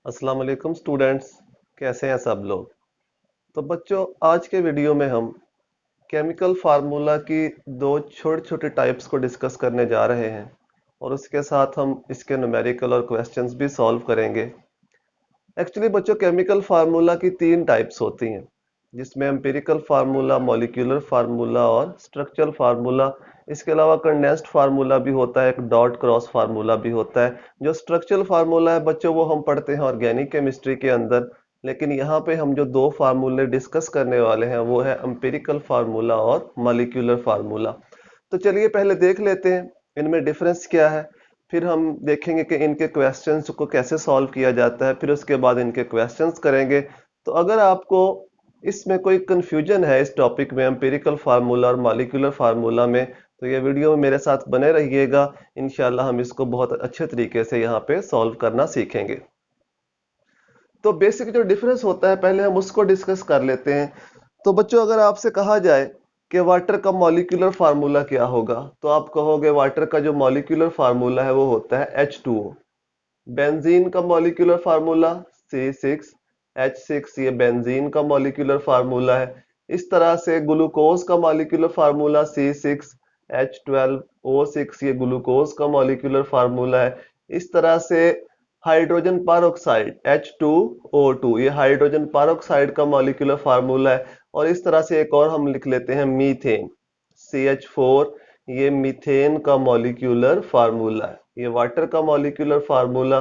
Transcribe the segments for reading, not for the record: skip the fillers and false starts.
अस्सलाम वालेकुम स्टूडेंट्स। कैसे हैं सब लोग। तो बच्चों, आज के वीडियो में हम केमिकल फार्मूला की दो छोटे छोटे टाइप्स को डिस्कस करने जा रहे हैं और उसके साथ हम इसके न्यूमेरिकल और क्वेश्चंस भी सॉल्व करेंगे। एक्चुअली बच्चों, केमिकल फार्मूला की तीन टाइप्स होती हैं, जिसमें एम्पिरिकल फार्मूला, मॉलिक्यूलर फार्मूला और स्ट्रक्चरल फार्मूला। इसके अलावा कंडेंस्ड फार्मूला भी होता है, एक डॉट क्रॉस फार्मूला भी होता है। जो स्ट्रक्चरल फार्मूला है बच्चों, वो हम पढ़ते हैं ऑर्गेनिक केमिस्ट्री के अंदर। लेकिन यहाँ पे हम जो दो फार्मूले डिस्कस करने वाले हैं वो है एम्पिरिकल फार्मूला और मॉलिक्यूलर फार्मूला। तो चलिए पहले देख लेते हैं इनमें डिफरेंस क्या है, फिर हम देखेंगे कि इनके क्वेश्चंस को कैसे सॉल्व किया जाता है, फिर उसके बाद इनके क्वेश्चंस करेंगे। तो अगर आपको इसमें कोई कंफ्यूजन है इस टॉपिक में, एम्पिरिकल फार्मूला और मॉलिक्यूलर फार्मूला में, तो ये वीडियो में मेरे साथ बने रहिएगा। इंशाल्लाह हम इसको बहुत अच्छे तरीके से यहाँ पे सॉल्व करना सीखेंगे। तो बेसिक जो डिफरेंस होता है पहले हम उसको डिस्कस कर लेते हैं। तो बच्चों, अगर आपसे कहा जाए कि वाटर का मॉलिक्यूलर फार्मूला क्या होगा, तो आप कहोगे वाटर का जो मॉलिक्यूलर फार्मूला है वो होता है H2O। बेंजीन का मॉलिक्यूलर फार्मूला C6H6, ये बेंजीन का मॉलिक्यूलर फार्मूला है। इस तरह से ग्लूकोज का मॉलिक्यूलर फार्मूला C6H12O6, ये ग्लूकोज का मॉलिक्यूलर फार्मूला है। इस तरह से हाइड्रोजन परऑक्साइड H2O2, ये हाइड्रोजन परऑक्साइड का मॉलिक्यूलर फार्मूला है। और इस तरह से एक और हम लिख लेते हैं मीथेन, CH4, ये मीथेन का मॉलिक्यूलर फार्मूला है। ये वाटर का मॉलिक्यूलर फार्मूला।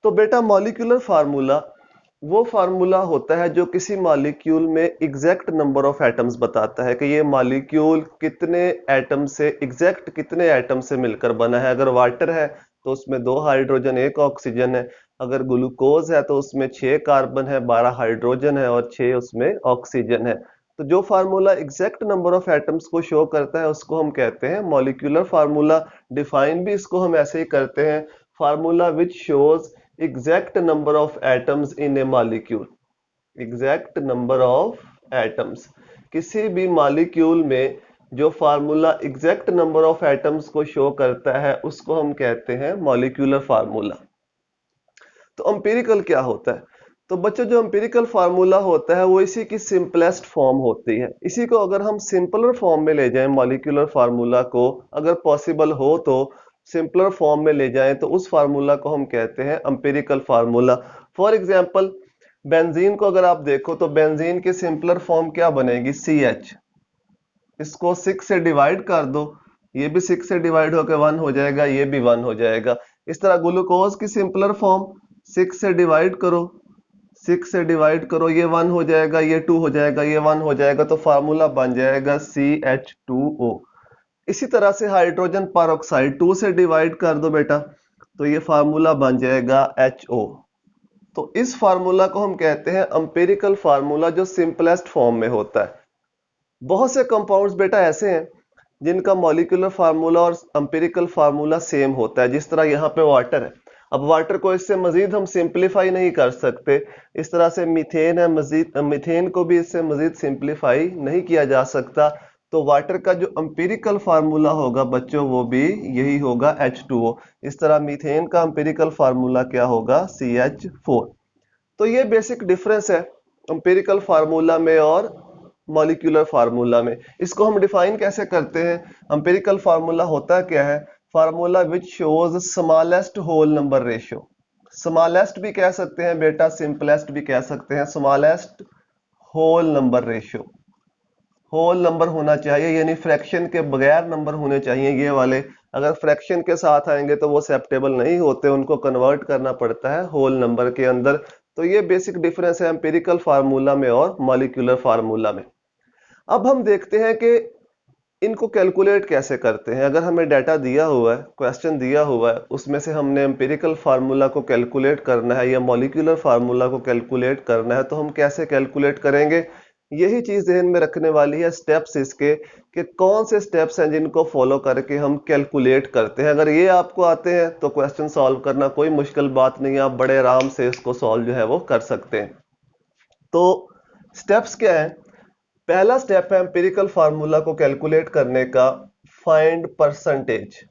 तो बेटा, मॉलिक्यूलर फार्मूला वो फार्मूला होता है जो किसी मॉलिक्यूल में एग्जैक्ट नंबर ऑफ एटम्स बताता है कि ये मॉलिक्यूल कितने एटम से, एग्जैक्ट कितने एटम से मिलकर बना है। अगर वाटर है तो उसमें 2 हाइड्रोजन 1 ऑक्सीजन है। अगर ग्लूकोज है तो उसमें 6 कार्बन है, 12 हाइड्रोजन है और 6 उसमें ऑक्सीजन है। तो जो formula exact number of atoms को शो करता है उसको हम कहते हैं मॉलिक्यूलर फार्मूला। डिफाइन भी इसको हम ऐसे ही करते हैं, formula which shows exact number of atoms in a molecule। exact number of atoms, किसी भी मॉलिक्यूल में जो formula exact number of atoms को शो करता है उसको हम कहते हैं मॉलिक्यूलर फार्मूला। तो एम्पिरिकल क्या होता है? तो बच्चों, जो एम्पिरिकल फार्मूला होता है वो इसी की सिंपलेस्ट फॉर्म होती है। इसी को अगर हम सिंपलर फॉर्म में ले जाएं, मॉलिक्यूलर फार्मूला को अगर पॉसिबल हो तो सिंपलर फॉर्म में ले जाएं, तो उस फार्मूला को हम कहते हैं empirical formula. For example, benzene को अगर आप देखो तो बेंजीन की सिंपलर फॉर्म क्या बनेगी? CH। इसको 6 से डिवाइड कर दो, ये भी 6 से डिवाइड होकर 1 हो जाएगा, ये भी 1 हो जाएगा। इस तरह ग्लूकोज की सिंपलर फॉर्म 6 से डिवाइड करो, 6 से डिवाइड करो, ये 1 हो जाएगा, ये 2 हो जाएगा, ये 1 हो जाएगा, तो फार्मूला बन जाएगा CH2O। इसी तरह से हाइड्रोजन परऑक्साइड 2 से डिवाइड कर दो बेटा, तो ये फार्मूला बन जाएगा HO। तो इस फार्मूला को हम कहते हैं एम्पिरिकल फार्मूला, जो सिंपलेस्ट फॉर्म में होता है। बहुत से कंपाउंड्स बेटा ऐसे हैं जिनका मॉलिक्यूलर फार्मूला और एम्पिरिकल फार्मूला सेम होता है, जिस तरह यहाँ पे वाटर है। अब वाटर को इससे मजीद हम सिंपलीफाई नहीं कर सकते। इस तरह से मीथेन है, मजीद मीथेन को भी इससे मजीद सिंपलीफाई नहीं किया जा सकता। तो वाटर का जो एम्पिरिकल फार्मूला होगा बच्चों, वो भी यही होगा H2O। इस तरह मीथेन का एम्पिरिकल फार्मूला क्या होगा? CH4। तो ये बेसिक डिफरेंस है एम्पिरिकल फार्मूला में और मॉलिक्यूलर फार्मूला में। इसको हम डिफाइन कैसे करते हैं? एम्पिरिकल फार्मूला होता क्या है? Formula which shows smallest whole number ratio. Smallest भी कह सकते हैं बेटा, सिंपलेस्ट भी कह सकते हैं। Smallest whole number ratio, whole number होना चाहिए, यानी फ्रैक्शन के बगैर नंबर होने चाहिए ये वाले। अगर फ्रैक्शन के साथ आएंगे तो वो एक्सेप्टेबल नहीं होते, उनको कन्वर्ट करना पड़ता है होल नंबर के अंदर। तो ये बेसिक डिफरेंस है एम्पिरिकल फार्मूला में और मॉलिक्यूलर फार्मूला में। अब हम देखते हैं कि इनको कैलकुलेट कैसे करते हैं। अगर हमें डाटा दिया हुआ है, क्वेश्चन दिया हुआ है, उसमें से हमने एम्पिरिकल फार्मूला को कैलकुलेट करना है या मॉलिक्यूलर फार्मूला को कैलकुलेट करना है, तो हम कैसे कैलकुलेट करेंगे? यही चीज ध्यान में रखने वाली है, स्टेप्स इसके, कि कौन से स्टेप्स हैं जिनको फॉलो करके हम कैलकुलेट करते हैं। अगर ये आपको आते हैं तो क्वेश्चन सॉल्व करना कोई मुश्किल बात नहीं है, आप बड़े आराम से इसको सॉल्व जो है वो कर सकते हैं। तो स्टेप्स क्या है? पहला स्टेप है एम्पिरिकल फार्मूला को कैलकुलेट करने का, फाइंड परसेंटेज।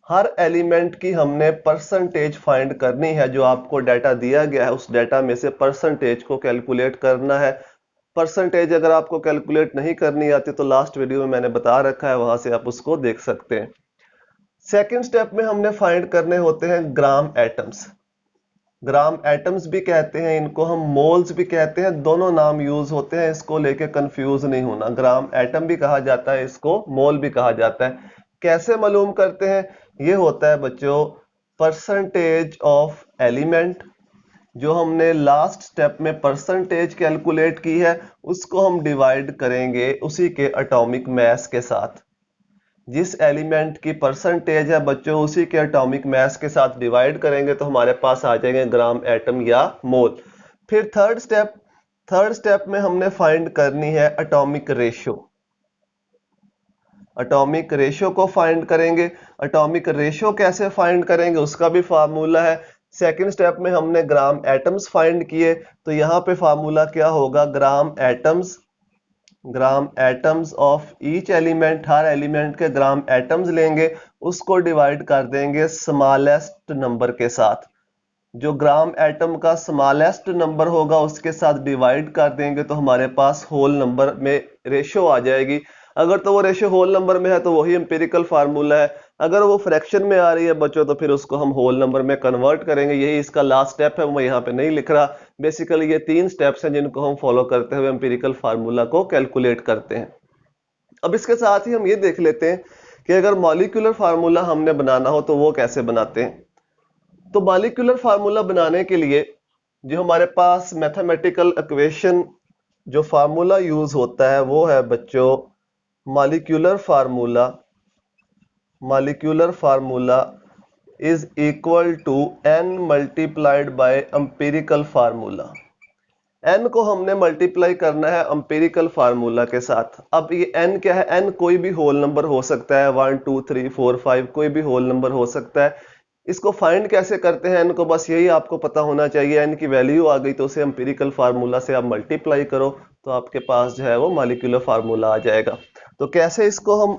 हर एलिमेंट की हमने परसेंटेज फाइंड करनी है। जो आपको डाटा दिया गया है उस डाटा में से परसेंटेज को कैलकुलेट करना है। परसेंटेज अगर आपको कैलकुलेट नहीं करनी आती तो लास्ट वीडियो में मैंने बता रखा है, वहां से आप उसको देख सकते हैं। सेकंड स्टेप में हमने फाइंड करने होते हैं ग्राम एटम्स। ग्राम एटम्स भी कहते हैं इनको, हम मोल्स भी कहते हैं, दोनों नाम यूज होते हैं, इसको लेके कंफ्यूज नहीं होना। ग्राम एटम भी कहा जाता है, इसको मोल भी कहा जाता है। कैसे मालूम करते हैं? ये होता है बच्चों परसेंटेज ऑफ एलिमेंट। जो हमने लास्ट स्टेप में परसेंटेज कैलकुलेट की है उसको हम डिवाइड करेंगे उसी के एटॉमिक मास के साथ। जिस एलिमेंट की परसेंटेज है बच्चों उसी के एटॉमिक मास के साथ डिवाइड करेंगे तो हमारे पास आ जाएंगे ग्राम एटम या मोल। फिर थर्ड स्टेप में हमने फाइंड करनी है एटॉमिक रेशो। एटॉमिक रेशो को फाइंड करेंगे। एटॉमिक रेशो कैसे फाइंड करेंगे उसका भी फार्मूला है। सेकंड स्टेप में हमने ग्राम एटम्स फाइंड किए तो यहाँ पे फार्मूला क्या होगा? Gram atoms of each element. हर एलिमेंट के ग्राम एटम्स लेंगे, उसको डिवाइड कर देंगे स्मॉलेस्ट नंबर के साथ। जो ग्राम एटम का स्मॉलेस्ट नंबर होगा उसके साथ डिवाइड कर देंगे तो हमारे पास होल नंबर में रेशो आ जाएगी। अगर तो वो रेशो होल नंबर में है तो वही एम्पिरिकल फार्मूला है। अगर वो फ्रैक्शन में आ रही है बच्चों तो फिर उसको हम होल नंबर में कन्वर्ट करेंगे। यही इसका लास्ट स्टेप है, वो मैं यहाँ पे नहीं लिख रहा। बेसिकली ये 3 स्टेप्स हैं जिनको हम फॉलो करते हुए एम्पिरिकल फार्मूला को कैलकुलेट करते हैं। अब इसके साथ ही हम ये देख लेते हैं कि अगर मॉलिक्यूलर फार्मूला हमने बनाना हो तो वो कैसे बनाते हैं। तो मॉलिक्यूलर फार्मूला बनाने के लिए जो हमारे पास मैथमेटिकल इक्वेशन जो फार्मूला यूज होता है वो है बच्चों molecular formula is equal to n multiplied by empirical formula. n को हमने मल्टीप्लाई करना है एम्पिरिकल फार्मूला के साथ। अब ये n क्या है? n कोई भी होल नंबर हो सकता है, 1 2 3 4 5 कोई भी होल नंबर हो सकता है। इसको फाइंड कैसे करते हैं n को? बस यही आपको पता होना चाहिए। n की वैल्यू आ गई तो उसे एम्पिरिकल फार्मूला से आप मल्टीप्लाई करो तो आपके पास जो है वो मॉलिक्यूलर फार्मूला आ जाएगा। तो कैसे इसको हम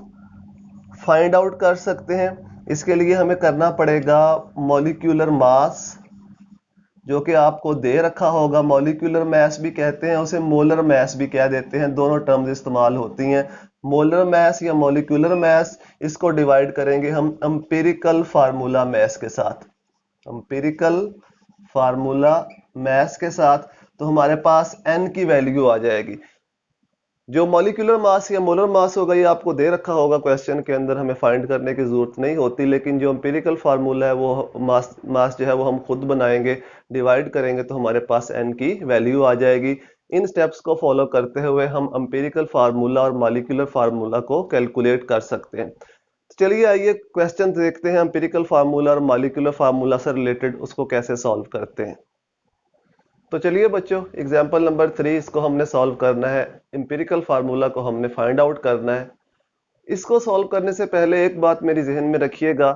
फाइंड आउट कर सकते हैं? इसके लिए हमें करना पड़ेगा मॉलिक्यूलर मास, जो कि आपको दे रखा होगा। मॉलिक्यूलर मास भी कहते हैं उसे, मोलर मास भी कह देते हैं, दोनों टर्म्स इस्तेमाल होती हैं। मोलर मास या मॉलिक्यूलर मास, इसको डिवाइड करेंगे हम एम्पिरिकल फार्मूला मास के साथ। एम्पिरिकल फार्मूला मास के साथ तो हमारे पास n की वैल्यू आ जाएगी। जो मॉलिक्यूलर मास या मोलर मास होगा ये आपको दे रखा होगा क्वेश्चन के अंदर, हमें फाइंड करने की जरूरत नहीं होती। लेकिन जो एम्पिरिकल फार्मूला है वो मास जो है वो हम खुद बनाएंगे, डिवाइड करेंगे तो हमारे पास n की वैल्यू आ जाएगी। इन स्टेप्स को फॉलो करते हुए हम एम्पिरिकल फार्मूला और मॉलिक्यूलर फार्मूला को कैलकुलेट कर सकते हैं। तो चलिए आइए क्वेश्चन देखते हैं एम्पिरिकल फार्मूला और मॉलिक्यूलर फार्मूला से रिलेटेड उसको कैसे सॉल्व करते हैं। तो चलिए बच्चों एग्जाम्पल नंबर 3 इसको हमने सॉल्व करना है। एम्पिरिकल फार्मूला को हमने फाइंड आउट करना है। इसको सॉल्व करने से पहले एक बात मेरी जहन में रखिएगा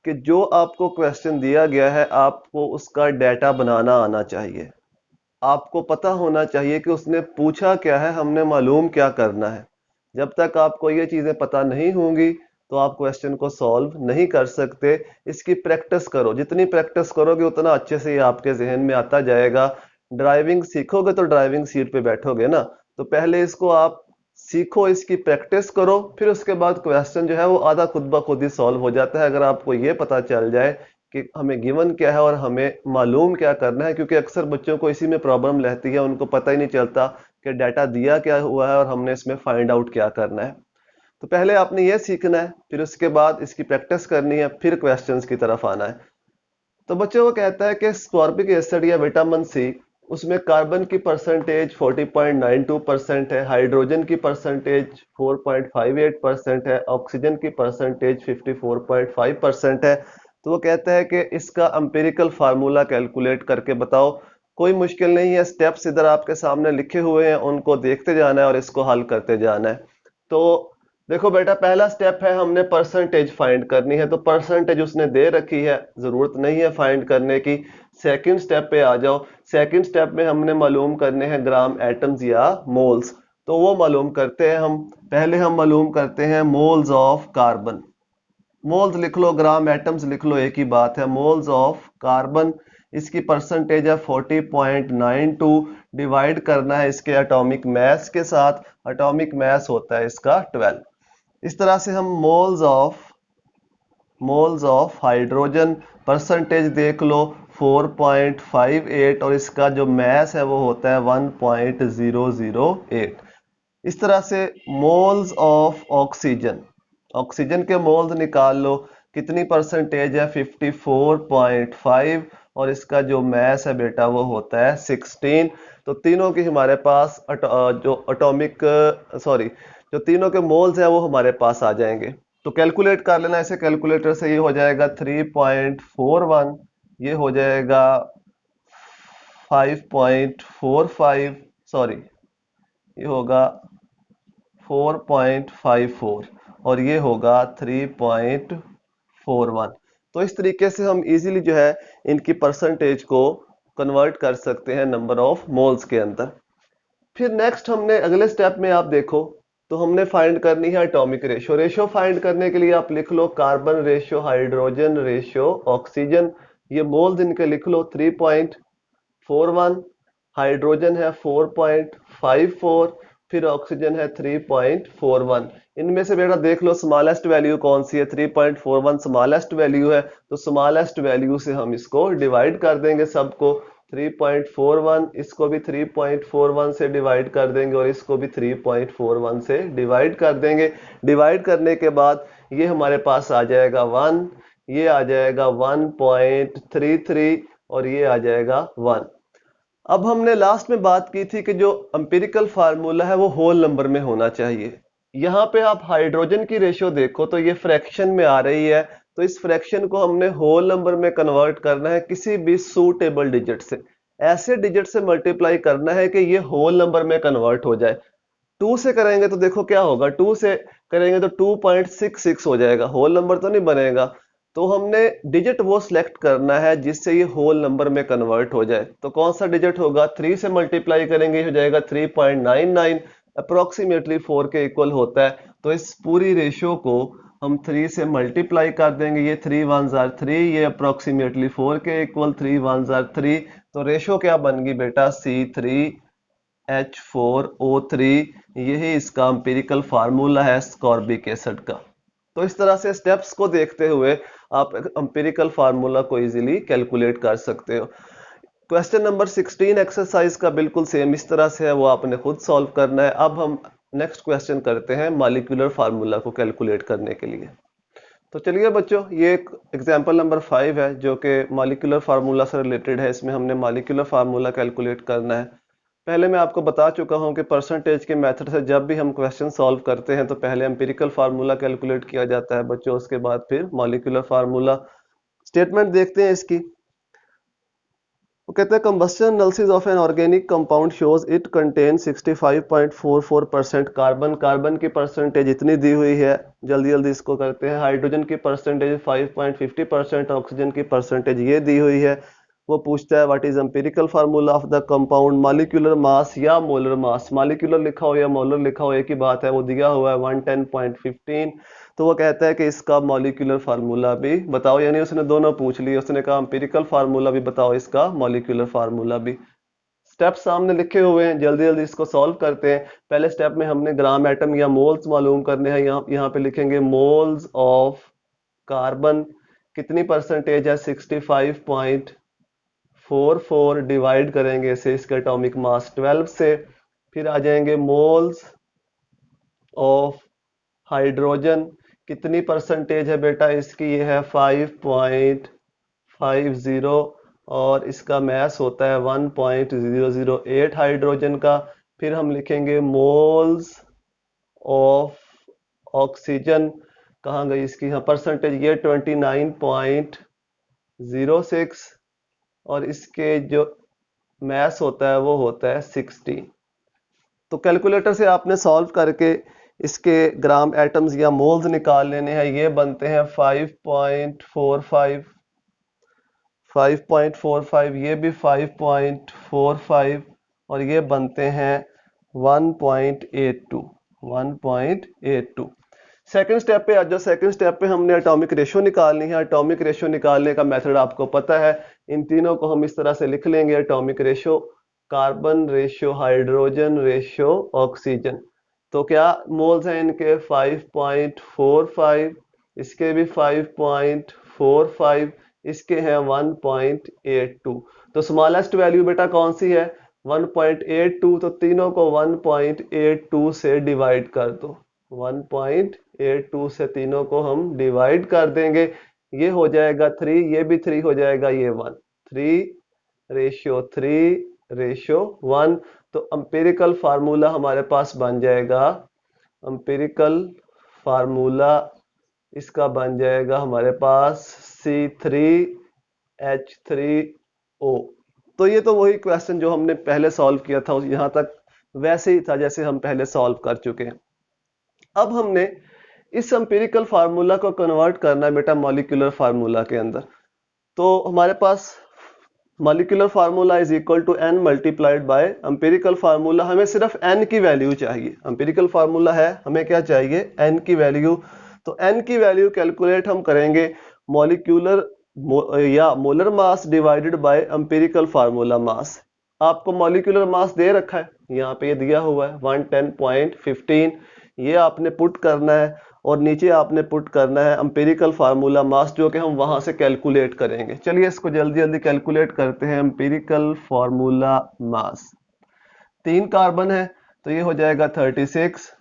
कि जो आपको क्वेश्चन दिया गया है आपको उसका डाटा बनाना आना चाहिए। आपको पता होना चाहिए कि उसने पूछा क्या है, हमने मालूम क्या करना है। जब तक आपको ये चीजें पता नहीं होंगी तो आप क्वेश्चन को सॉल्व नहीं कर सकते। इसकी प्रैक्टिस करो, जितनी प्रैक्टिस करोगे उतना अच्छे से ये आपके जहन में आता जाएगा। ड्राइविंग सीखोगे तो ड्राइविंग सीट पे बैठोगे ना, तो पहले इसको आप सीखो, इसकी प्रैक्टिस करो, फिर उसके बाद क्वेश्चन जो है वो आधा खुद ब खुद ही सॉल्व हो जाता है। अगर आपको ये पता चल जाए कि हमें गिवन क्या है और हमें मालूम क्या करना है। क्योंकि अक्सर बच्चों को इसी में प्रॉब्लम रहती है, उनको पता ही नहीं चलता कि डाटा दिया क्या हुआ है और हमने इसमें फाइंड आउट क्या करना है। तो पहले आपने ये सीखना है, फिर उसके बाद इसकी प्रैक्टिस करनी है, फिर क्वेश्चंस की तरफ आना है। तो बच्चों वो कहता है कि स्कॉर्बिक एसिड या विटामिन सी, उसमें कार्बन की परसेंटेज 40.92% है, हाइड्रोजन की परसेंटेज 4.58% है, ऑक्सीजन की परसेंटेज 54.5% है। तो वो कहता है कि इसका एम्पिरिकल फार्मूला कैलकुलेट करके बताओ। कोई मुश्किल नहीं है, स्टेप्स इधर आपके सामने लिखे हुए हैं, उनको देखते जाना है और इसको हल करते जाना है। तो देखो बेटा, पहला स्टेप है हमने परसेंटेज फाइंड करनी है। तो परसेंटेज उसने दे रखी है, जरूरत नहीं है फाइंड करने की। सेकंड स्टेप पे आ जाओ। सेकंड स्टेप में हमने मालूम करने हैं ग्राम एटम्स या मोल्स। तो वो मालूम करते हैं हम। पहले हम मालूम करते हैं मोल्स ऑफ कार्बन। मोल्स लिख लो, ग्राम एटम्स लिख लो, एक ही बात है। मोल्स ऑफ कार्बन, इसकी परसेंटेज है 40.92, डिवाइड करना है इसके एटॉमिक मास के साथ, एटॉमिक मास होता है इसका 12। इस तरह से हम मोल्स ऑफ हाइड्रोजन परसेंटेज देख लो 4.58, और इसका जो मास है वो होता है 1.008। इस तरह से मोल्स ऑफ ऑक्सीजन, ऑक्सीजन के मोल्स निकाल लो, कितनी परसेंटेज है 54.5, और इसका जो मास है बेटा वो होता है 16। तो तीनों की हमारे पास जो तीनों के मोल्स हैं वो हमारे पास आ जाएंगे। तो कैलकुलेट कर लेना ऐसे कैलकुलेटर से, ये हो जाएगा 3.41, ये हो जाएगा 5.45, सॉरी ये होगा 4.54, और ये होगा 3.41। तो इस तरीके से हम इजीली जो है इनकी परसेंटेज को कन्वर्ट कर सकते हैं नंबर ऑफ मोल्स के अंदर। फिर नेक्स्ट हमने अगले स्टेप में आप देखो तो हमने फाइंड करनी है एटॉमिक रेशियो। रेशियो फाइंड करने के लिए आप लिख low carbon ratio, hydrogen ratio, oxygen, ये मोल्स इनके लिख लो 3.41, हाइड्रोजन है 4.54, फिर ऑक्सीजन है 3.41। इनमें से बेटा देख लो स्मॉलेस्ट वैल्यू कौन सी है, 3.41 स्मॉलेस्ट वैल्यू है, तो स्मॉलेस्ट वैल्यू से हम इसको डिवाइड कर देंगे सबको। 3.41, इसको भी 3.41 से डिवाइड कर देंगे, और इसको भी 3.41 से डिवाइड कर देंगे। डिवाइड करने के बाद ये हमारे पास आ जाएगा 1, ये आ जाएगा 1.33, और ये आ जाएगा 1। अब हमने लास्ट में बात की थी कि जो एम्पिरिकल फार्मूला है वो होल नंबर में होना चाहिए। यहाँ पे आप हाइड्रोजन की रेशियो देखो तो ये फ्रैक्शन में आ रही है, तो इस फ्रैक्शन को हमने होल नंबर में कन्वर्ट करना है किसी भी सूटेबल डिजिट से। ऐसे डिजिट से मल्टीप्लाई करना है कि ये होल नंबर में कन्वर्ट हो जाए। 2 से करेंगे तो देखो क्या होगा, 2 से करेंगे तो 2.66 हो जाएगा, होल नंबर तो नहीं बनेगा। तो हमने डिजिट वो सिलेक्ट करना है जिससे ये होल नंबर में कन्वर्ट हो जाए। तो कौन सा डिजिट होगा, 3 से मल्टीप्लाई करेंगे हो जाएगा 3.99, अप्रोक्सीमेटली 4 के इक्वल होता है। तो इस पूरी रेशियो को हम 3 से मल्टीप्लाई कर देंगे, ये 3 1 जार 3, ये अप्रोक्सीमेटली 4 के इक्वल, 3 1 जार 3। तो रेशियो क्या बन गई बेटा, C3H4O3, यही इसका एम्पिरिकल फार्मूला है स्कॉर्बिक एसिड का। तो इस तरह से स्टेप्स को देखते हुए आप एम्पिरिकल फार्मूला को इजीली कैलकुलेट कर सकते हो। क्वेश्चन नंबर 16 एक्सरसाइज का बिल्कुल सेम इस तरह से है, वो आपने खुद सॉल्व करना है। अब हम नेक्स्ट क्वेश्चन करते हैं मॉलिक्यूलर फार्मूला को कैलकुलेट करने के लिए। तो चलिए बच्चों, ये एक एग्जाम्पल नंबर 5 है जो कि मॉलिक्यूलर फार्मूला से रिलेटेड है। इसमें हमने मॉलिक्यूलर फार्मूला कैलकुलेट करना है। पहले मैं आपको बता चुका हूं कि परसेंटेज के मेथड से जब भी हम क्वेश्चन सॉल्व करते हैं तो पहले एम्पिरिकल फार्मूला कैलकुलेट किया जाता है बच्चों, उसके बाद फिर मॉलिक्यूलर फार्मूला। स्टेटमेंट देखते हैं इसकी। वो कहते हैं combustion analysis of an organic compound shows it contain 65.44% carbon. Carbon की परसेंटेज इतनी दी हुई है, जल्दी जल्दी इसको करते हैं। हाइड्रोजन की परसेंटेज 5.50%, ऑक्सीजन की परसेंटेज ये दी हुई है। वो पूछता है what is empirical formula of the compound, molecular mass या मोलर मास। मॉलिक्यूलर लिखा हो या मोलर लिखा हो एक ही बात है, वो दिया हुआ है 110.15। तो वो कहता है कि इसका मॉलिक्यूलर फार्मूला भी बताओ, यानी उसने दोनों पूछ लिए। उसने कहा एम्पिरिकल फार्मूला भी बताओ, इसका मॉलिक्यूलर फार्मूला भी। स्टेप सामने लिखे हुए हैं, जल्दी जल्दी इसको सॉल्व करते हैं। पहले स्टेप में हमने ग्राम एटम या मोल्स मालूम करने हैं। यहाँ पे लिखेंगे मोल्स ऑफ कार्बन, कितनी परसेंटेज है 65.44, डिवाइड करेंगे इसे इसके एटॉमिक मास 12 से। फिर आ जाएंगे मोल्स ऑफ हाइड्रोजन, कितनी परसेंटेज है बेटा इसकी, ये है 5.50, और इसका मास होता है 1.008 हाइड्रोजन का। फिर हम लिखेंगे मोल्स ऑफ ऑक्सीजन, कहाँ गई इसकी, हाँ परसेंटेज, ये 29.06, और इसके जो मास होता है वो होता है 60। तो कैलकुलेटर से आपने सॉल्व करके इसके ग्राम एटम्स या मोल्स निकाल लेने हैं। ये बनते हैं 5.45, ये भी 5.45, और ये बनते हैं 1.82। सेकंड स्टेप पे आ जाओ। सेकंड स्टेप पे हमने एटॉमिक रेशो निकालनी है। एटॉमिक रेशो निकालने का मेथड आपको पता है। इन तीनों को हम इस तरह से लिख लेंगे। Atomic ratio, carbon ratio, hydrogen ratio, oxygen. तो क्या मोल्स हैं इनके 5.45, इसके भी 5.45, इसके हैं 1.82। तो स्मॉलेस्ट वैल्यू बेटा कौन सी है? 1.82। तो तीनों को 1.82 से डिवाइड कर दो। 1.82 से तीनों को हम डिवाइड कर देंगे। ये हो जाएगा 3, ये भी 3 हो जाएगा, ये 1। 3:3:1। तो अंपेरिकल फार्मूला हमारे पास बन जाएगा, अंपेरिकल फार्मूला इसका बन जाएगा हमारे पास C3H3O। तो ये तो वही क्वेश्चन जो हमने पहले सॉल्व किया था, यहां तक वैसे ही था जैसे हम पहले सॉल्व कर चुके हैं। अब हमने इस एम्पिरिकल फार्मूला को कन्वर्ट करना है बेटा मॉलिक्यूलर फार्मूला के अंदर। तो हमारे पास molecular formula is equal to n multiplied by empirical formula. हमें सिर्फ n की वैल्यू चाहिए। एम्पिरिकल फार्मूला है, हमें क्या चाहिए? n की वैल्यू। तो n की वैल्यू कैलकुलेट हम करेंगे मॉलिक्यूलर या molar mass divided by empirical formula mass. आपको मॉलिक्यूलर मास दे रखा है, यहाँ पे ये दिया हुआ है 110.15। ये आपने पुट करना है और नीचे आपने पुट करना है एम्पिरिकल फार्मूला मास, जो कि हम वहां से कैलकुलेट करेंगे। चलिए इसको जल्दी जल्दी कैलकुलेट करते हैं। एम्पिरिकल फार्मूला मास, 3 कार्बन है तो ये हो जाएगा 36,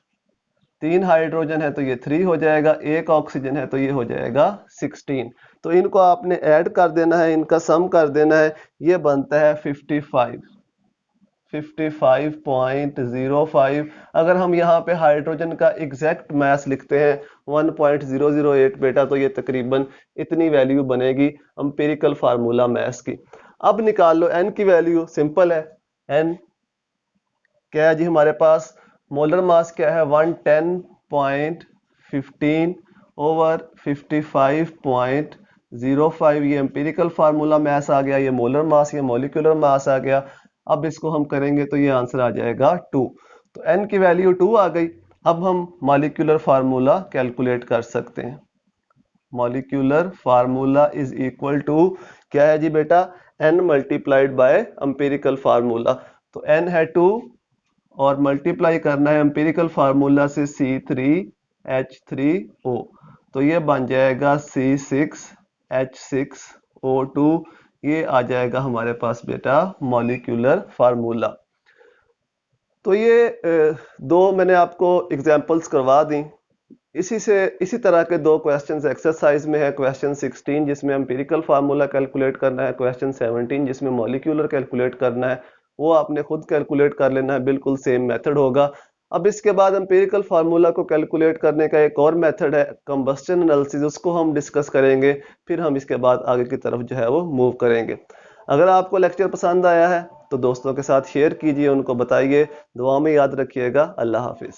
3 हाइड्रोजन है तो ये 3 हो जाएगा, 1 ऑक्सीजन है तो ये हो जाएगा 16। तो इनको आपने ऐड कर देना है, इनका सम कर देना है, ये बनता है 55.05। अगर हम यहाँ पे हाइड्रोजन का एग्जैक्ट मास लिखते हैं 1.008 बेटा, तो ये तकरीबन इतनी वैल्यू बनेगी एम्पिरिकल फार्मूला मास की। अब निकाल लो n की वैल्यू, सिंपल है। n क्या है जी हमारे पास? मोलर मास क्या है? 110.15 ओवर 55.05। ये एम्पिरिकल फार्मूला मास आ गया, ये मोलर मास, ये मॉलिक्यूलर मास आ गया। अब इसको हम करेंगे तो ये आंसर आ जाएगा 2। तो n की वैल्यू 2 आ गई। अब हम मॉलिक्यूलर फार्मूला कैलकुलेट कर सकते हैं। Molecular formula is equal to क्या है जी बेटा? n multiplied by empirical formula. तो n है 2 और मल्टीप्लाई करना है एम्पिरिकल फार्मूला से C3H3O। तो ये बन जाएगा C6H6O2। ये आ जाएगा हमारे पास बेटा मॉलिक्यूलर फार्मूला। तो ये दो मैंने आपको एग्जांपल्स करवा दी। इसी तरह के दो क्वेश्चंस एक्सरसाइज में है। क्वेश्चन 16 जिसमें एम्पिरिकल फार्मूला कैलकुलेट करना है, क्वेश्चन 17 जिसमें मॉलिक्यूलर कैलकुलेट करना है। वो आपने खुद कैलकुलेट कर लेना है, बिल्कुल सेम मेथड होगा। अब इसके बाद एम्पिरिकल फार्मूला को कैलकुलेट करने का एक और मेथड है कंबस्शन एनालिसिस, उसको हम डिस्कस करेंगे। फिर हम इसके बाद आगे की तरफ जो है वो मूव करेंगे। अगर आपको लेक्चर पसंद आया है तो दोस्तों के साथ शेयर कीजिए, उनको बताइए। दुआ में याद रखिएगा। अल्लाह हाफिज।